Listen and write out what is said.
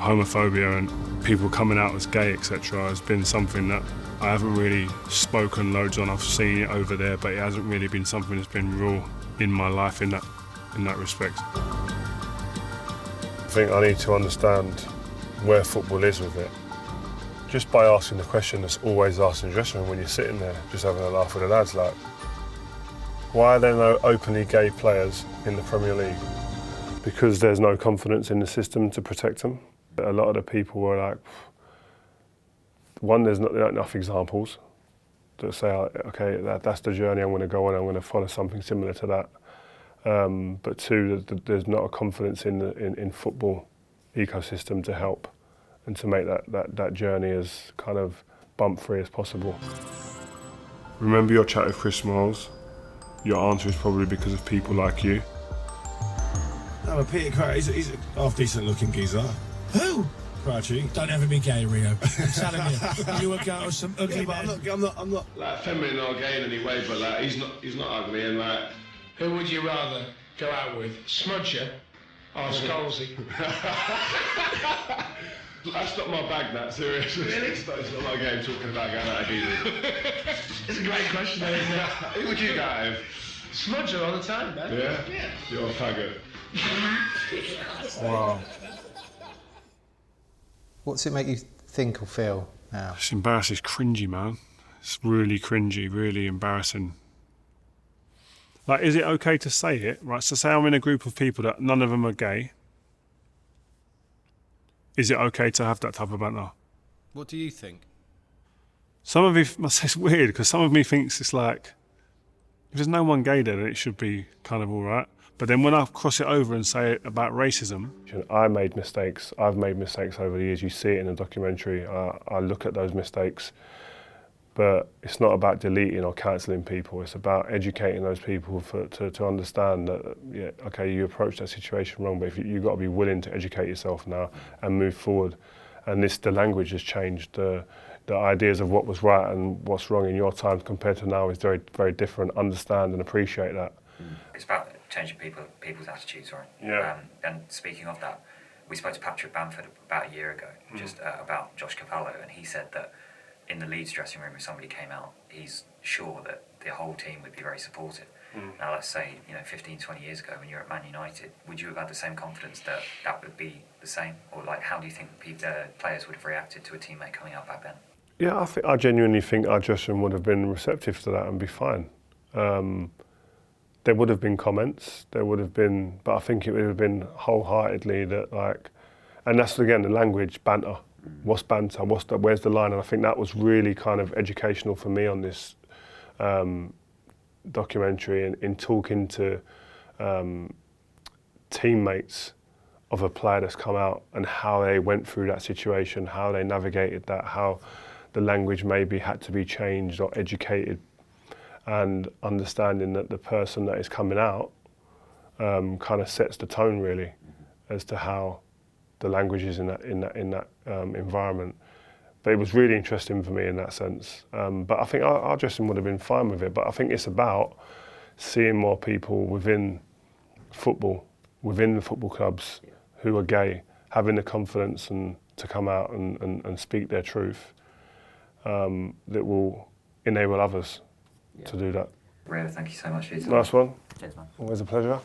homophobia and people coming out as gay, etc., has been something that I haven't really spoken loads on. I've seen it over there, but it hasn't really been something that's been real in my life in that respect. I think I need to understand where football is with it. Just by asking the question that's always asked in the dressing room when you're sitting there, just having a laugh with the lads, like, why are there no openly gay players in the Premier League? Because there's no confidence in the system to protect them. A lot of the people were like, one, there's not enough examples that say, okay, that's the journey I'm going to go on, I'm going to follow something similar to that. But two, there's not a confidence in football ecosystem to help and to make that journey as kind of bump-free as possible. Remember your chat with Chris Miles? Your answer is probably because of people like you. No, but Peter Crouch, he's a half-decent looking geezer. Who? Crouchy. Don't ever be gay, Rio. I'm telling you. You were going with some ugly men. I'm not like feminine or gay in any way, but like he's not ugly and like. Who would you rather go out with, Smudger or Scalzi? That's not my bag, that, seriously. Really? It's not my game talking about going out of geezers. It's a great question, though, isn't it? Who would you go out with? Smudger all the time, man. Yeah? You're a faggot. Wow. What's it make you think or feel now? It's embarrassing, it's cringy, man. It's really cringy, really embarrassing. Like, is it okay to say it, right? So say I'm in a group of people that none of them are gay. Is it okay to have that type of banter? What do you think? Some of me must say it's weird, because some of me thinks it's like, if there's no one gay there, then it should be kind of all right. But then when I cross it over and say it about racism... I made mistakes. I've made mistakes over the years. You see it in the documentary. I look at those mistakes. But it's not about deleting or cancelling people. It's about educating those people to understand that, yeah, okay, you approached that situation wrong, but if you've got to be willing to educate yourself now and move forward. And the language has changed. The ideas of what was right and what's wrong in your time compared to now is very, very different. Understand and appreciate that. It's about changing people's attitudes, right? Yeah. And speaking of that, we spoke to Patrick Bamford about a year ago, just about Josh Cavallo, and he said that in the Leeds dressing room, if somebody came out, he's sure that the whole team would be very supportive. Now, let's say, 15, 20 years ago when you were at Man United, would you have had the same confidence that that would be the same? Or like, how do you think players would have reacted to a teammate coming out back then? Yeah, I genuinely think our dressing room would have been receptive to that and be fine. There would have been comments, but I think it would have been wholeheartedly that, like, and that's again the language, banter. What's banter? Where's the line? And I think that was really kind of educational for me on this documentary, in talking to teammates of a player that's come out and how they went through that situation, how they navigated that, how the language maybe had to be changed or educated, and understanding that the person that is coming out kind of sets the tone really as to how the language is in that environment. But it was really interesting for me in that sense. But I think our dressing would have been fine with it. But I think it's about seeing more people within football, within the football clubs who are gay, having the confidence and to come out and speak their truth, that will enable others to do that. Rio, thank you so much for your time. Nice one. Cheers, man. Always a pleasure.